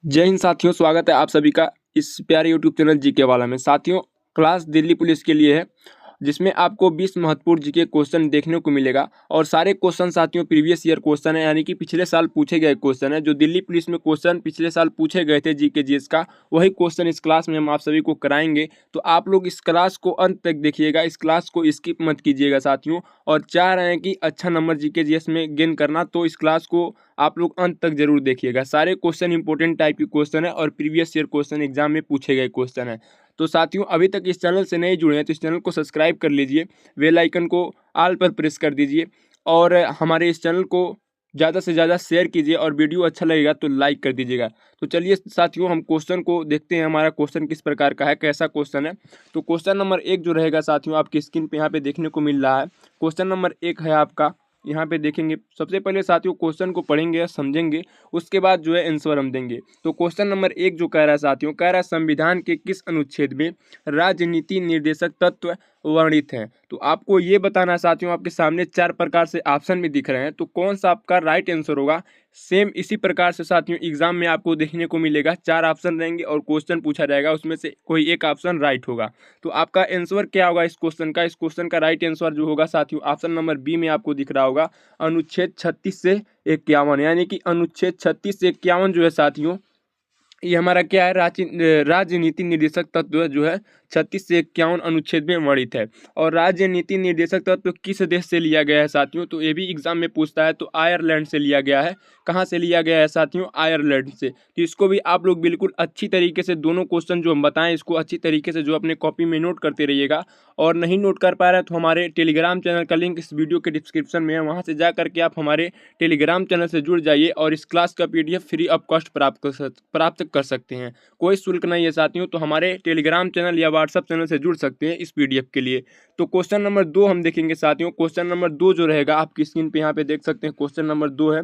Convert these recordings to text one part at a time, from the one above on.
जय हिंद साथियों, स्वागत है आप सभी का इस प्यारे यूट्यूब चैनल जीके वाला में। साथियों, क्लास दिल्ली पुलिस के लिए है जिसमें आपको 20 महत्वपूर्ण जीके क्वेश्चन देखने को मिलेगा और सारे क्वेश्चन साथियों प्रीवियस ईयर क्वेश्चन है, यानी कि पिछले साल पूछे गए क्वेश्चन है। जो दिल्ली पुलिस में क्वेश्चन पिछले साल पूछे गए थे जीके जीएस का, वही क्वेश्चन इस क्लास में हम आप सभी को कराएंगे। तो आप लोग इस क्लास को अंत तक देखिएगा, इस क्लास को स्किप मत कीजिएगा साथियों। और चाह रहे हैं कि अच्छा नंबर जीके जीएस में गेन करना, तो इस क्लास को आप लोग अंत तक जरूर देखिएगा। सारे क्वेश्चन इंपॉर्टेंट टाइप के क्वेश्चन है और प्रीवियस ईयर क्वेश्चन एग्जाम में पूछे गए क्वेश्चन है। तो साथियों, अभी तक इस चैनल से नहीं जुड़े हैं तो इस चैनल को सब्सक्राइब कर लीजिए, बेल आइकन को ऑल पर प्रेस कर दीजिए और हमारे इस चैनल को ज़्यादा से ज़्यादा शेयर कीजिए और वीडियो अच्छा लगेगा तो लाइक कर दीजिएगा। तो चलिए साथियों, हम क्वेश्चन को देखते हैं, हमारा क्वेश्चन किस प्रकार का है, कैसा क्वेश्चन है। तो क्वेश्चन नंबर 1 जो रहेगा साथियों, आपकी स्क्रीन पे यहाँ पे देखने को मिल रहा है। क्वेश्चन नंबर 1 है आपका, यहाँ पे देखेंगे। सबसे पहले साथियों क्वेश्चन को पढ़ेंगे या समझेंगे, उसके बाद जो है आंसर हम देंगे। तो क्वेश्चन नंबर 1 जो कह रहा है साथियों, कह रहा है संविधान के किस अनुच्छेद में राजनीति निर्देशक तत्व वर्णित हैं। तो आपको ये बताना है साथियों, आपके सामने 4 प्रकार से ऑप्शन भी दिख रहे हैं, तो कौन सा आपका राइट आंसर होगा। सेम इसी प्रकार से साथियों एग्जाम में आपको देखने को मिलेगा, 4 ऑप्शन रहेंगे और क्वेश्चन पूछा जाएगा, उसमें से कोई एक ऑप्शन राइट होगा। तो आपका आंसर क्या होगा इस क्वेश्चन का, इस क्वेश्चन का राइट आंसर जो होगा साथियों, ऑप्शन नंबर बी में आपको दिख रहा होगा, अनुच्छेद 36 से 51। यानी कि अनुच्छेद 36 से 51 जो है साथियों, ये हमारा क्या है, राजनीति निर्देशक तत्व जो है 36 से 51 अनुच्छेद में वर्णित है। और राजनीति निर्देशक तत्व किस देश से लिया गया है साथियों, तो ये भी एग्जाम में पूछता है, तो आयरलैंड से लिया गया है। कहाँ से लिया गया है साथियों, आयरलैंड से। तो इसको भी आप लोग बिल्कुल अच्छी तरीके से, दोनों क्वेश्चन जो हम बताएं इसको अच्छी तरीके से जो अपने कॉपी में नोट करते रहिएगा। और नहीं नोट कर पा रहे हैं तो हमारे टेलीग्राम चैनल का लिंक इस वीडियो के डिस्क्रिप्शन में है, वहाँ से जा करके आप हमारे टेलीग्राम चैनल से जुड़ जाइए और इस क्लास का PDF फ्री ऑफ कॉस्ट प्राप्त कर सकते हैं। कोई शुल्क नहीं है साथियों, तो हमारे टेलीग्राम चैनल या व्हाट्सएप चैनल से जुड़ सकते हैं इस PDF के लिए। तो क्वेश्चन नंबर 2 हम देखेंगे साथियों। क्वेश्चन नंबर 2 जो रहेगा, आपकी स्क्रीन पे यहाँ पे देख सकते हैं, क्वेश्चन नंबर 2 है।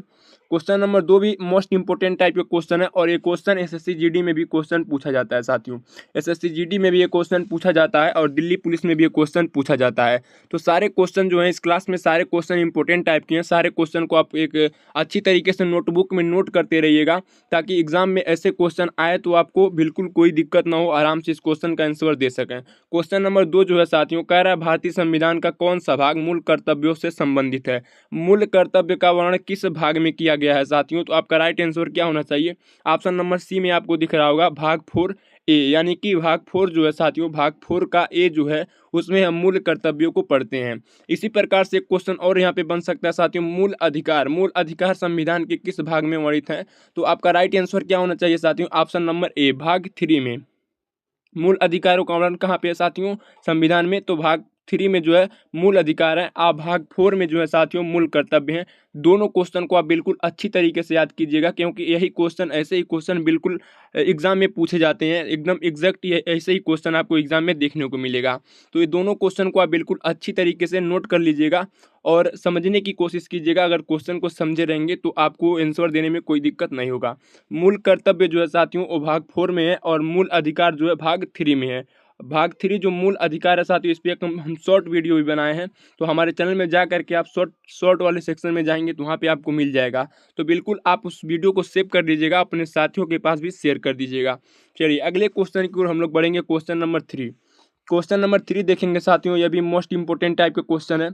क्वेश्चन नंबर 2 भी मोस्ट इंपोर्टेंट टाइप का क्वेश्चन है और ये क्वेश्चन SSC GD में भी क्वेश्चन पूछा जाता है साथियों। SSC GD में भी ये क्वेश्चन पूछा जाता है और दिल्ली पुलिस में भी ये क्वेश्चन पूछा जाता है। तो सारे क्वेश्चन जो है इस क्लास में, सारे क्वेश्चन इंपॉर्टेंट टाइप के हैं। सारे क्वेश्चन को आप एक अच्छी तरीके से नोटबुक में नोट करते रहिएगा, ताकि एग्जाम में ऐसे क्वेश्चन आए तो आपको बिल्कुल कोई दिक्कत ना हो, आराम से इस क्वेश्चन का आंसर दे सकें। क्वेश्चन नंबर 2 जो है साथियों, कह रहा है भारतीय संविधान का कौन सा भाग मूल कर्तव्यों से संबंधित है। मूल कर्तव्य का वर्णन किस भाग में किया गया है साथियों, तो आपका राइट आंसर क्या होना चाहिए। ऑप्शन नंबर सी में आपको दिख रहा होगा, भाग 4A। यानी कि भाग 4 जो है साथियों, भाग 4 का A जो है, उसमें हम मूल कर्तव्यों को पढ़ते हैं। इसी प्रकार से क्वेश्चन और यहाँ पे बन सकता है साथियों, मूल अधिकार संविधान के किस भाग में वर्णित है। तो आपका राइट आंसर क्या होना चाहिए साथियों, ऑप्शन नंबर A, भाग 3 में। मूल अधिकारों का वर्णन कहाँ पे है साथियों, संविधान में, तो भाग 3 में जो है मूल अधिकार है। आप भाग 4 में जो है साथियों मूल कर्तव्य हैं। दोनों क्वेश्चन को आप बिल्कुल अच्छी तरीके से याद कीजिएगा, क्योंकि यही क्वेश्चन, ऐसे ही क्वेश्चन बिल्कुल एग्जाम में पूछे जाते हैं। एकदम एग्जैक्ट ऐसे ही क्वेश्चन आपको एग्जाम में देखने को मिलेगा। तो ये दोनों क्वेश्चन को आप बिल्कुल अच्छी तरीके से नोट कर लीजिएगा और समझने की कोशिश कीजिएगा। अगर क्वेश्चन को समझे रहेंगे तो आपको आंसर देने में कोई दिक्कत नहीं होगा। मूल कर्तव्य जो है साथियों वो भाग 4 में है और मूल अधिकार जो है भाग 3 में है। भाग 3 जो मूल अधिकार है साथियों, इस पर हम शॉर्ट वीडियो भी बनाए हैं, तो हमारे चैनल में जा करके आप शॉर्ट वाले सेक्शन में जाएंगे तो वहाँ पे आपको मिल जाएगा। तो बिल्कुल आप उस वीडियो को सेव कर दीजिएगा, अपने साथियों के पास भी शेयर कर दीजिएगा। चलिए अगले क्वेश्चन की ओर हम लोग बढ़ेंगे, क्वेश्चन नंबर 3। क्वेश्चन नंबर 3 देखेंगे साथियों, यह भी मोस्ट इंपोर्टेंट टाइप का क्वेश्चन है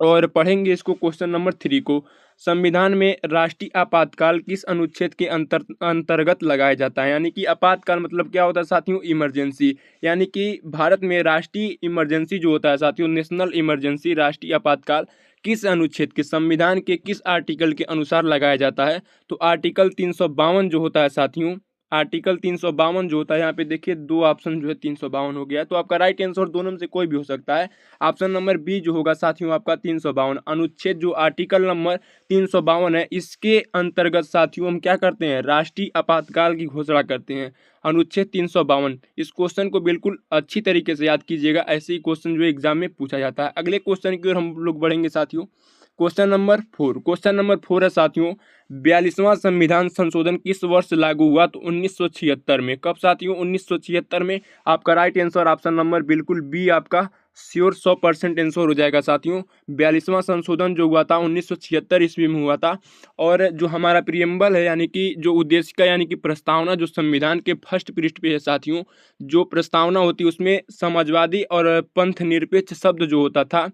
और पढ़ेंगे इसको। क्वेश्चन नंबर 3 को, संविधान में राष्ट्रीय आपातकाल किस अनुच्छेद के अंतर्गत लगाया जाता है। यानी कि आपातकाल मतलब क्या होता है साथियों, इमरजेंसी। यानी कि भारत में राष्ट्रीय इमरजेंसी जो होता है साथियों, नेशनल इमरजेंसी, राष्ट्रीय आपातकाल किस अनुच्छेद के, संविधान के किस आर्टिकल के अनुसार लगाया जाता है। तो आर्टिकल 352 जो होता है साथियों, आर्टिकल 352 जो होता है, यहाँ पे देखिए 2 ऑप्शन जो है 352 हो गया है, तो आपका राइट आंसर दोनों में से कोई भी हो सकता है। ऑप्शन नंबर बी जो होगा साथियों आपका 352 अनुच्छेद, जो आर्टिकल नंबर 352 है, इसके अंतर्गत साथियों हम क्या करते हैं, राष्ट्रीय आपातकाल की घोषणा करते हैं। अनुच्छेद 352, इस क्वेश्चन को बिल्कुल अच्छी तरीके से याद कीजिएगा, ऐसे ही क्वेश्चन जो एग्जाम में पूछा जाता है। अगले क्वेश्चन की ओर हम लोग बढ़ेंगे साथियों। क्वेश्चन नंबर 4, क्वेश्चन नंबर 4 है साथियों, 42वां संविधान संशोधन किस वर्ष लागू हुआ। तो 1976 में। कब साथियों, 1976 में। आपका राइट आंसर ऑप्शन नंबर बिल्कुल बी आपका श्योर 100% आंसर हो जाएगा साथियों। 42वां संशोधन जो हुआ था 1976 ईस्वी में हुआ था। और जो हमारा प्रियम्बल है यानी कि जो उद्देशिका यानी कि प्रस्तावना जो संविधान के फर्स्ट पृष्ठ पे है साथियों, जो प्रस्तावना होती है उसमें समाजवादी और पंथ निरपेक्ष शब्द जो होता था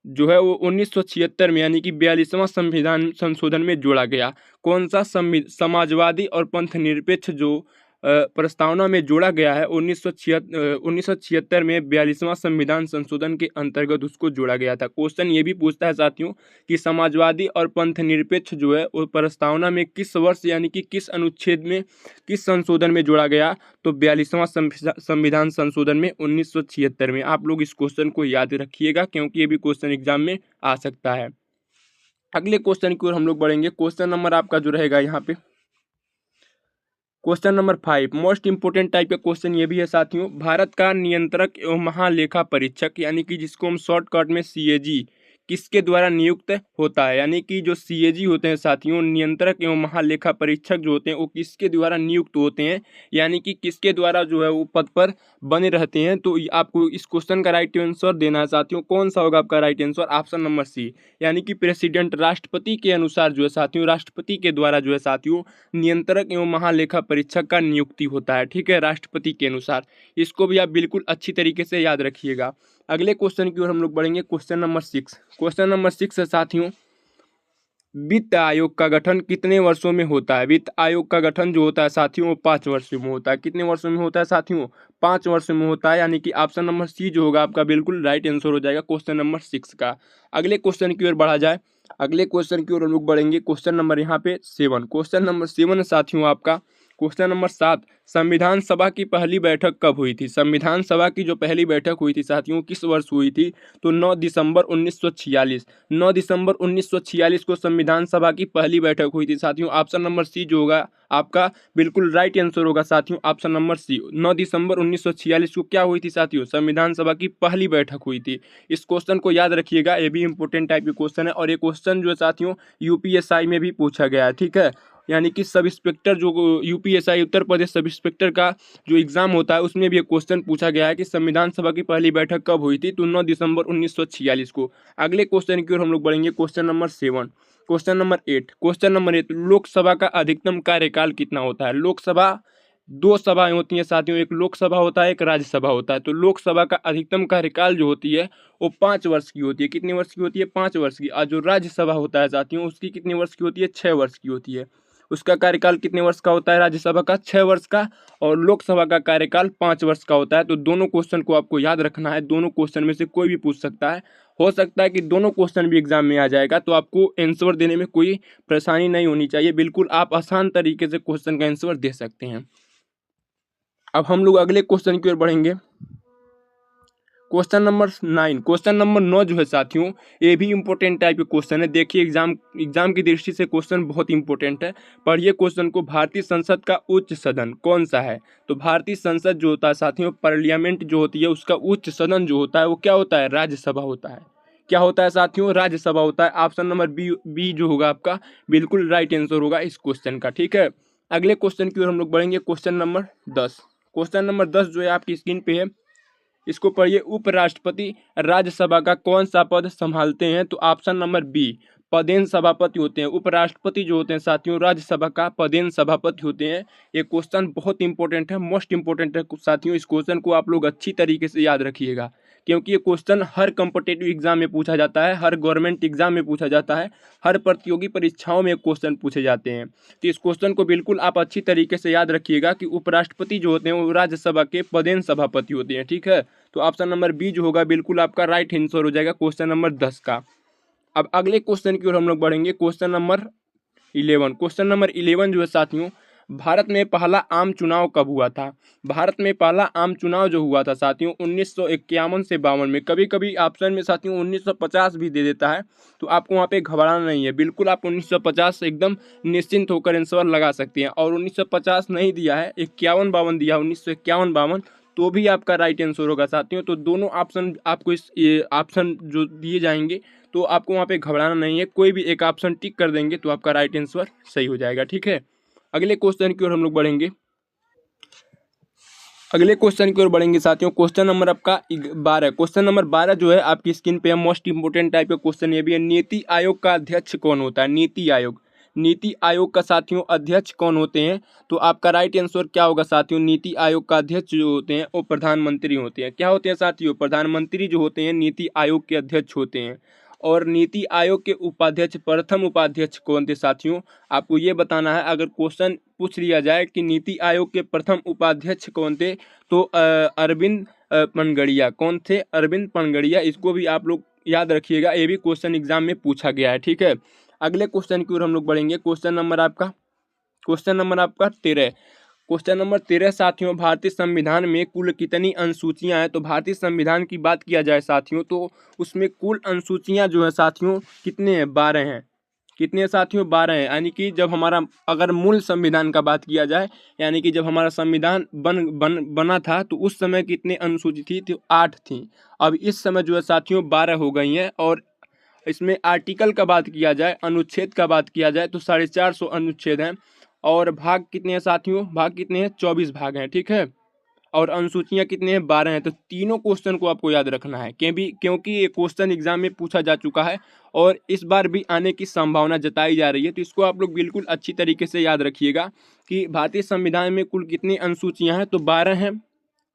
जो है वो 1976 में यानी कि 42वां संविधान संशोधन में जोड़ा गया। कौन सा समाजवादी और पंथ निरपेक्ष जो प्रस्तावना में जोड़ा गया है 1976 में 42वां संविधान संशोधन के अंतर्गत उसको जोड़ा गया था। क्वेश्चन ये भी पूछता है साथियों कि समाजवादी और पंथ निरपेक्ष जो है वो प्रस्तावना में किस वर्ष यानी कि किस अनुच्छेद में किस संशोधन में जोड़ा गया, तो 42वां संविधान संशोधन में 1976 में। आप लोग इस क्वेश्चन को याद रखिएगा क्योंकि ये भी क्वेश्चन एग्जाम में आ सकता है। अगले क्वेश्चन की ओर हम लोग बढ़ेंगे। क्वेश्चन नंबर आपका जो रहेगा यहाँ पे question number 5 most important type का क्वेश्चन ये भी है साथियों। भारत का नियंत्रक एवं महालेखा परीक्षक यानी कि जिसको हम शॉर्टकट में सीएजी किसके द्वारा नियुक्त होता है, यानी कि जो सीएजी होते हैं साथियों नियंत्रक एवं महालेखा परीक्षक जो होते हैं वो किसके द्वारा नियुक्त होते हैं, यानी कि किसके द्वारा जो है वो पद पर बने रहते हैं। तो आपको इस क्वेश्चन का राइट आंसर देना है साथियों। कौन सा होगा आपका right answer? Option number C, यानी कि प्रेसिडेंट राष्ट्रपति के अनुसार जो है साथियों राष्ट्रपति के द्वारा जो है साथियों नियंत्रक एवं महालेखा परीक्षक का नियुक्ति होता है। ठीक है, राष्ट्रपति के अनुसार। इसको भी आप बिल्कुल अच्छी तरीके से याद रखिएगा। अगले क्वेश्चन की ओर हम लोग बढ़ेंगे। Question number 6। क्वेश्चन नंबर 6 है साथियों, वित्त आयोग का गठन कितने वर्षों में होता है? वित्त आयोग का गठन जो होता है साथियों वो 5 वर्षों में होता है। कितने वर्षों में होता है साथियों? 5 वर्षों में होता है, यानी कि ऑप्शन नंबर सी जो होगा आपका बिल्कुल राइट आंसर हो जाएगा क्वेश्चन नंबर 6 का। अगले क्वेश्चन की ओर बढ़ा जाए। अगले क्वेश्चन की ओर हम लोग बढ़ेंगे। क्वेश्चन नंबर यहाँ पे 7। क्वेश्चन नंबर 7 है साथियों आपका। क्वेश्चन नंबर 7, संविधान सभा की पहली बैठक कब हुई थी? संविधान सभा की जो पहली बैठक हुई थी साथियों किस वर्ष हुई थी? तो 9 दिसंबर 1946। 9 दिसंबर 1946 को संविधान सभा की पहली बैठक हुई थी साथियों। ऑप्शन नंबर सी जो होगा आपका बिल्कुल राइट आंसर होगा साथियों, ऑप्शन नंबर सी। 9 दिसंबर 1946 को क्या हुई थी साथियों? संविधान सभा की पहली बैठक हुई थी। इस क्वेश्चन को याद रखिएगा, ये भी इंपॉर्टेंट टाइप का क्वेश्चन है और ये क्वेश्चन जो है साथियों यूपीएसआई में भी पूछा गया है। ठीक है, यानी कि सब इंस्पेक्टर जो UPSI Uttar Pradesh sub inspector का जो एग्जाम होता है उसमें भी एक क्वेश्चन पूछा गया है कि संविधान सभा की पहली बैठक कब हुई थी? तो 9 दिसंबर 1946 को। अगले क्वेश्चन की ओर हम लोग बढ़ेंगे। Question number 7। Question number 8। Question number 8, Lok Sabha का अधिकतम कार्यकाल कितना होता है? लोकसभा 2 सभाएं होती हैं साथियों, एक लोकसभा होता है एक राज्यसभा होता है। तो लोकसभा का अधिकतम कार्यकाल जो होती है वो 5 वर्ष की होती है। कितने वर्ष की होती है? 5 वर्ष की। और जो राज्यसभा होता है साथियों उसकी कितने वर्ष की होती है? 6 वर्ष की होती है। उसका कार्यकाल कितने वर्ष का होता है? राज्यसभा का 6 वर्ष का और लोकसभा का कार्यकाल 5 वर्ष का होता है। तो दोनों क्वेश्चन को आपको याद रखना है। दोनों क्वेश्चन में से कोई भी पूछ सकता है। हो सकता है कि दोनों क्वेश्चन भी एग्जाम में आ जाएगा, तो आपको आंसर देने में कोई परेशानी नहीं होनी चाहिए। बिल्कुल आप आसान तरीके से क्वेश्चन का आंसर दे सकते हैं। अब हम लोग अगले क्वेश्चन की ओर बढ़ेंगे। Question number 9। क्वेश्चन नंबर 9 जो है साथियों ये भी इंपॉर्टेंट टाइप के क्वेश्चन है। देखिए एग्जाम की दृष्टि से क्वेश्चन बहुत इंपॉर्टेंट है। पढ़िए क्वेश्चन को। भारतीय संसद का उच्च सदन कौन सा है? तो भारतीय संसद जो होता है साथियों पार्लियामेंट जो होती है उसका उच्च सदन जो होता है वो क्या होता है? राज्यसभा होता है। क्या होता है साथियों? राज्यसभा होता है। ऑप्शन नंबर बी जो होगा आपका बिल्कुल राइट आंसर होगा इस क्वेश्चन का। ठीक है, अगले क्वेश्चन की ओर हम लोग बढ़ेंगे। Question number 10। क्वेश्चन नंबर 10 जो है आपकी स्क्रीन पे है, इसको पढ़िए। उपराष्ट्रपति राज्यसभा का कौन सा पद संभालते हैं? तो ऑप्शन नंबर बी पदेन सभापति होते हैं। उपराष्ट्रपति जो होते हैं साथियों राज्यसभा का पदेन सभापति होते हैं। ये क्वेश्चन बहुत इंपॉर्टेंट है, मोस्ट इंपॉर्टेंट है साथियों। इस क्वेश्चन को आप लोग अच्छी तरीके से याद रखिएगा क्योंकि ये क्वेश्चन हर कॉम्पिटिटिव एग्जाम में पूछा जाता है, हर गवर्नमेंट एग्जाम में पूछा जाता है, हर प्रतियोगी परीक्षाओं में क्वेश्चन पूछे जाते हैं। तो इस क्वेश्चन को बिल्कुल आप अच्छी तरीके से याद रखिएगा कि उपराष्ट्रपति जो होते हैं वो राज्यसभा के पदेन सभापति होते हैं। ठीक है, तो ऑप्शन नंबर बी जो होगा बिल्कुल आपका राइट आंसर हो जाएगा क्वेश्चन नंबर 10 का। अब अगले क्वेश्चन की ओर हम लोग बढ़ेंगे। Question number 11। क्वेश्चन नंबर 11 जो है साथियों, भारत में पहला आम चुनाव कब हुआ था? भारत में पहला आम चुनाव जो हुआ था साथियों 1951 से 52 में। कभी कभी ऑप्शन में साथियों 1950 भी दे देता है, तो आपको वहाँ पे घबराना नहीं है। बिल्कुल आप 1950 से एकदम निश्चिंत होकर आंसर लगा सकते हैं। और 1950 नहीं दिया है, 51-52 दिया, 1951-52 तो भी आपका राइट आंसर होगा साथियों। तो दोनों ऑप्शन आपको इस ऑप्शन जो दिए जाएंगे तो आपको वहाँ पे घबराना नहीं है। कोई भी एक ऑप्शन टिक कर देंगे तो आपका राइट आंसर सही हो जाएगा। ठीक है, अगले क्वेश्चन की ओर हम लोग बढ़ेंगे। अगले क्वेश्चन की ओर बढ़ेंगे साथियों। क्वेश्चन नंबर आपका 12। क्वेश्चन नंबर 12 जो है आपकी स्क्रीन पे मोस्ट इंपोर्टेंट टाइप का क्वेश्चन ये भी है। नीति आयोग का अध्यक्ष कौन होता है? नीति आयोग का साथियों अध्यक्ष कौन होते हैं? तो आपका राइट आंसर क्या होगा साथियों? नीति आयोग का अध्यक्ष जो होते हैं वो प्रधानमंत्री होते हैं। क्या होते हैं साथियों? प्रधानमंत्री जो होते हैं नीति आयोग के अध्यक्ष होते हैं। और नीति आयोग के उपाध्यक्ष, प्रथम उपाध्यक्ष कौन थे साथियों? आपको ये बताना है। अगर क्वेश्चन पूछ लिया जाए कि नीति आयोग के प्रथम उपाध्यक्ष कौन थे, तो अरविंद पनगड़िया। कौन थे? अरविंद पनगड़िया। इसको भी आप लोग याद रखिएगा, ये भी क्वेश्चन एग्जाम में पूछा गया है। ठीक है, अगले क्वेश्चन की ओर हम लोग बढ़ेंगे। क्वेश्चन नंबर आपका 13। क्वेश्चन नंबर 13 साथियों, भारतीय संविधान में कुल कितनी अनुसूचियां हैं? तो भारतीय संविधान की बात किया जाए साथियों तो उसमें कुल अनुसूचियां जो है साथियों कितने हैं? 12 हैं। कितने साथियों? 12 हैं। यानी कि जब हमारा अगर मूल संविधान का बात किया जाए, यानी कि जब हमारा संविधान बना था तो उस समय कितने अनुसूची थी? तो 8 थी। अब इस समय जो है साथियों 12 हो गई हैं। और इसमें आर्टिकल का बात किया जाए, अनुच्छेद का बात किया जाए तो 450 अनुच्छेद हैं। और भाग कितने हैं साथियों? भाग कितने हैं? 24 भाग हैं। ठीक है, और अनुसूचियां कितने हैं? 12 हैं। तो तीनों क्वेश्चन को आपको याद रखना है, क्योंकि ये क्वेश्चन एग्जाम में पूछा जा चुका है और इस बार भी आने की संभावना जताई जा रही है। तो इसको आप लोग बिल्कुल अच्छी तरीके से याद रखिएगा कि भारतीय संविधान में कुल कितनी अनुसूचियां हैं? तो 12 हैं।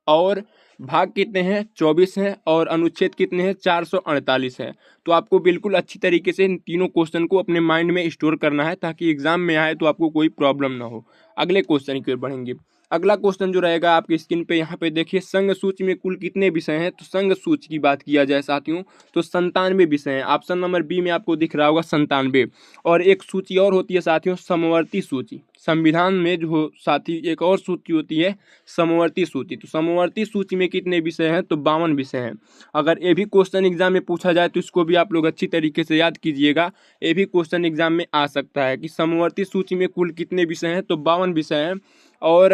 और भाग कितने हैं? 24 हैं। और अनुच्छेद कितने हैं? 448 है। तो आपको बिल्कुल अच्छी तरीके से इन तीनों क्वेश्चन को अपने माइंड में स्टोर करना है ताकि एग्जाम में आए तो आपको कोई प्रॉब्लम ना हो। अगले क्वेश्चन की ओर बढ़ेंगे। अगला क्वेश्चन जो रहेगा आपकी स्क्रीन पे यहाँ पे देखिए, संघ सूची में कुल कितने विषय हैं? तो संघ सूची की बात किया जाए साथियों तो 97 विषय हैं। ऑप्शन नंबर बी में आपको दिख रहा होगा 97। और एक सूची और होती है साथियों, समवर्ती सूची। संविधान में जो साथी एक और सूची होती है समवर्ती सूची। तो समवर्ती सूची में कितने विषय हैं? तो 52 विषय हैं। अगर ये भी क्वेश्चन एग्जाम में पूछा जाए तो इसको भी आप लोग अच्छी तरीके से याद कीजिएगा। ये भी क्वेश्चन एग्जाम में आ सकता है कि समवर्ती सूची में कुल कितने विषय हैं? तो 52 विषय हैं। और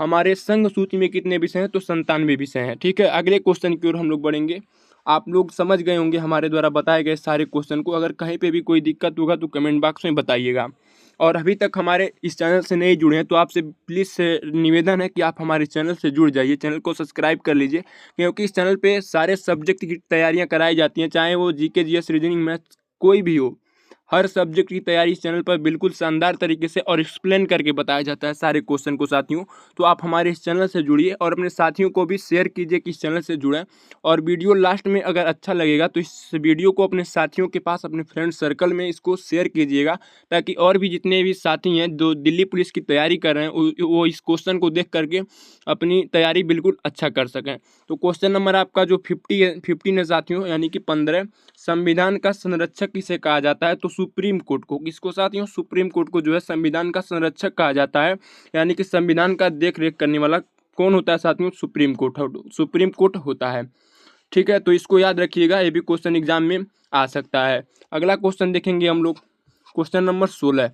हमारे संघ सूची में कितने विषय हैं? तो 97 विषय हैं। ठीक है, अगले क्वेश्चन की ओर हम लोग बढ़ेंगे। आप लोग समझ गए होंगे हमारे द्वारा बताए गए सारे क्वेश्चन को। अगर कहीं पे भी कोई दिक्कत होगा तो कमेंट बॉक्स में बताइएगा। और अभी तक हमारे इस चैनल से नहीं जुड़े हैं तो आपसे प्लीज़ निवेदन है कि आप हमारे चैनल से जुड़ जाइए, चैनल को सब्सक्राइब कर लीजिए, क्योंकि इस चैनल पे सारे सब्जेक्ट की तैयारियां कराई जाती हैं, चाहे वो जीके, जीएस, रीजनिंग, मैथ्स कोई भी हो। हर सब्जेक्ट की तैयारी इस चैनल पर बिल्कुल शानदार तरीके से और एक्सप्लेन करके बताया जाता है सारे क्वेश्चन को साथियों। तो आप हमारे इस चैनल से जुड़िए और अपने साथियों को भी शेयर कीजिए कि इस चैनल से जुड़ें। और वीडियो लास्ट में अगर अच्छा लगेगा तो इस वीडियो को अपने साथियों के पास, अपने फ्रेंड सर्कल में इसको शेयर कीजिएगा, ताकि और भी जितने भी साथी हैं जो दिल्ली पुलिस की तैयारी कर रहे हैं वो इस क्वेश्चन को देख करके अपनी तैयारी बिल्कुल अच्छा कर सकें। तो क्वेश्चन नंबर आपका जो 15 है साथियों, यानी कि 15, संविधान का संरक्षक किसे कहा जाता है? तो सुप्रीम कोर्ट को। किसको साथियों? सुप्रीम कोर्ट को जो है संविधान का संरक्षक कहा जाता है, यानी कि संविधान का देख रेख करने वाला कौन होता है साथियों? सुप्रीम कोर्ट होता है। ठीक है, तो इसको याद रखिएगा, ये भी क्वेश्चन एग्जाम में आ सकता है। अगला क्वेश्चन देखेंगे हम लोग, क्वेश्चन नंबर 16।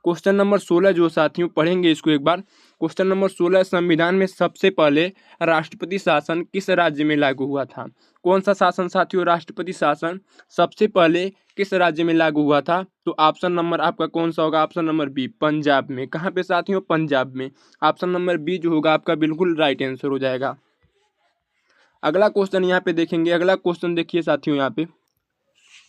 क्वेश्चन नंबर 16 जो साथियों पढ़ेंगे इसको एक बार। क्वेश्चन नंबर 16, संविधान में सबसे पहले राष्ट्रपति शासन किस राज्य में लागू हुआ था? कौन सा शासन साथियों? राष्ट्रपति शासन सबसे पहले किस राज्य में लागू हुआ था? तो ऑप्शन नंबर आपका कौन सा होगा? ऑप्शन नंबर बी, पंजाब में। कहाँ पे साथियों? पंजाब में। ऑप्शन नंबर बी जो होगा आपका बिल्कुल राइट आंसर हो जाएगा। अगला क्वेश्चन यहाँ पे देखेंगे। अगला क्वेश्चन देखिए साथियों, यहाँ पे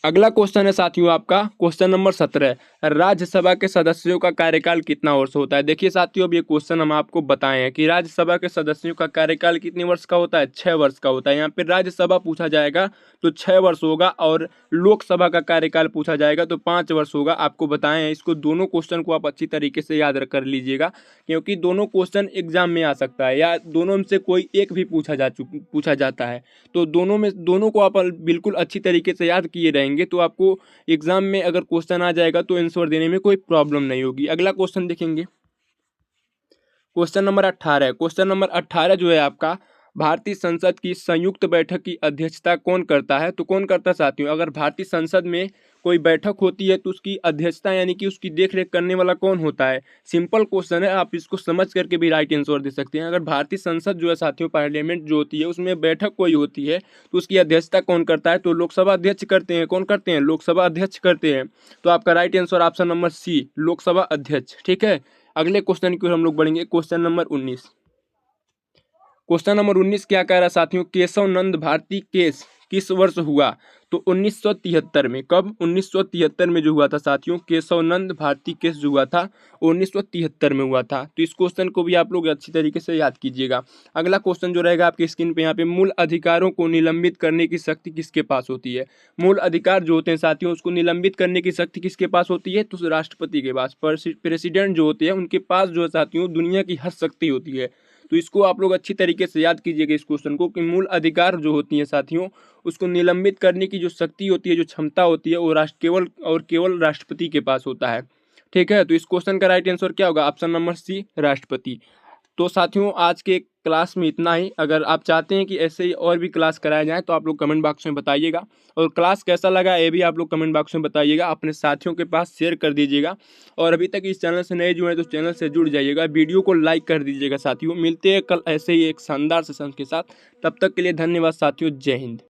अगला क्वेश्चन है साथियों आपका क्वेश्चन नंबर 17, राज्यसभा के सदस्यों का कार्यकाल कितना वर्ष होता है? देखिए साथियों, अब ये क्वेश्चन हम आपको बताए हैं कि राज्यसभा के सदस्यों का कार्यकाल कितने वर्ष का होता है? 6 वर्ष का होता है। यहाँ पे राज्यसभा पूछा जाएगा तो 6 वर्ष होगा, और लोकसभा का कार्यकाल पूछा जाएगा तो 5 वर्ष होगा। आपको बताए हैं, इसको दोनों क्वेश्चन को आप अच्छी तरीके से याद कर लीजिएगा, क्योंकि दोनों क्वेश्चन एग्जाम में आ सकता है या दोनों में से कोई एक भी पूछा जाता है। तो दोनों को आप बिल्कुल अच्छी तरीके से याद किए रहेंगे तो आपको एग्जाम में अगर क्वेश्चन आ जाएगा तो आंसर देने में कोई प्रॉब्लम नहीं होगी। अगला क्वेश्चन देखेंगे, क्वेश्चन नंबर 18। क्वेश्चन नंबर 18 जो है आपका, भारतीय संसद की संयुक्त बैठक की अध्यक्षता कौन करता है? तो कौन करता है साथियों? अगर भारतीय संसद में कोई बैठक होती है तो उसकी अध्यक्षता यानी कि उसकी देखरेख करने वाला कौन होता है? सिंपल क्वेश्चन है, आप इसको समझ करके भी राइट आंसर दे सकते हैं। अगर भारतीय संसद जो है साथियों, पार्लियामेंट जो होती है, उसमें बैठक कोई होती है तो उसकी अध्यक्षता कौन करता है? तो लोकसभा अध्यक्ष करते हैं। कौन करते हैं? लोकसभा अध्यक्ष करते हैं। तो आपका right answer option number C, Lok Sabha अध्यक्ष। ठीक है, अगले क्वेश्चन की ओर हम लोग बढ़ेंगे। Question number 19। क्वेश्चन नंबर 19 क्या कह रहा है साथियों, केशव नंद भारती केस किस वर्ष हुआ? तो 1973 में। कब? 1973 में जो हुआ था साथियों, केशव नंद भारती केस जो हुआ था 1973 में हुआ था। तो इस क्वेश्चन को भी आप लोग अच्छी तरीके से याद कीजिएगा। अगला क्वेश्चन जो रहेगा आपकी स्क्रीन पे यहाँ पे, मूल अधिकारों को निलंबित करने की शक्ति किसके पास होती है? मूल अधिकार जो होते हैं साथियों, उसको निलंबित करने की शक्ति किसके पास होती है? तो राष्ट्रपति के पास। प्रेसिडेंट जो होते हैं उनके पास जो है साथियों दुनिया की हर शक्ति होती है। तो इसको आप लोग अच्छी तरीके से याद कीजिएगा इस क्वेश्चन को, कि मूल अधिकार जो होती है साथियों, उसको निलंबित करने की जो शक्ति होती है, जो क्षमता होती है, वो केवल राष्ट्रपति के पास होता है। ठीक है, तो इस क्वेश्चन का राइट आंसर क्या होगा? ऑप्शन नंबर सी, राष्ट्रपति। तो साथियों आज के क्लास में इतना ही। अगर आप चाहते हैं कि ऐसे ही और भी क्लास कराया जाए तो आप लोग कमेंट बॉक्स में बताइएगा, और क्लास कैसा लगा ये भी आप लोग कमेंट बॉक्स में बताइएगा। अपने साथियों के पास शेयर कर दीजिएगा, और अभी तक इस चैनल से नए जुड़े हैं तो चैनल से जुड़ जाइएगा, वीडियो को लाइक कर दीजिएगा साथियों। मिलते हैं कल ऐसे ही एक शानदार सेशन के साथ, तब तक के लिए धन्यवाद साथियों, जय हिंद।